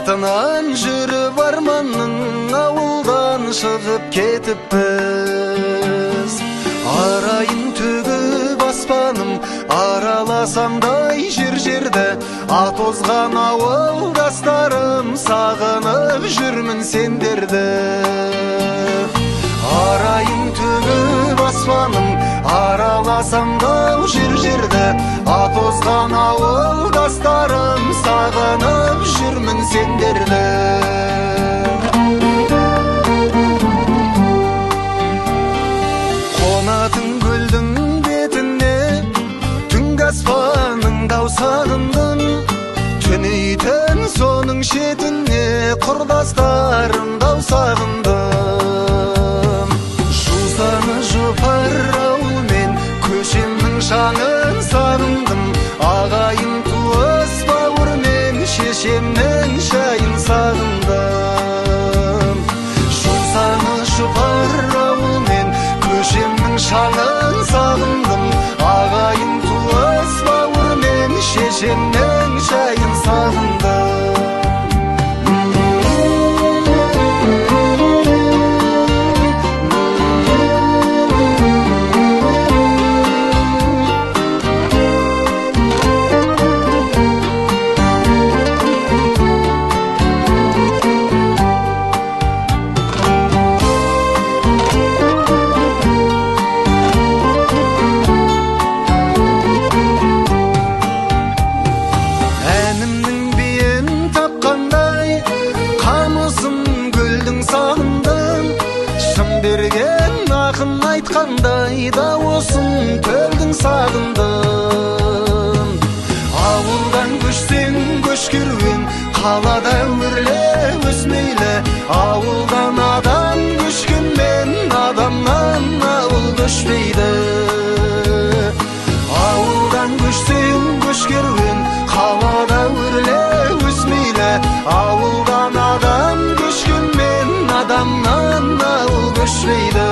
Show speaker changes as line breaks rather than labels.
артынан жүріп арманның ауылдан шығып кетіппіз. Арайын төгіп аспаным араласамдай жер-жерді, атозған ауылдастарым сағынып жүрмін сендерді. Арайын төгіп аспаным араласамдай жер-жерді, атозған ауылдастарым сағынып жүрмін сендерді. Қонатын көлдің бетіне түнгі аспанның дау сағындым, түнейтін соның шетіне құрдастарым дау сағындым. Жусаны жұпар ауылмен көшемнің шаңын сағындым, ағайын туыс бауырмен шешемнің шайын сағындым. Жусаны жұпар ауылмен көшемнің шаңын сағындым, ағайын туыс бауырмен шешемнің шайын сағындым. Берген ақын айтқандай дауысын төлдің сағындым. Ауылдан көшсең көш керуен, қалада өрле өсмейлі. Ауылдан адам көшкенмен адамнан ауыл көшпейді. Ауылдан көшсең көш керуен, қалада өрле өсмейлі. Ауылдан адам көшкенмен адамнан ауыл көшпейді.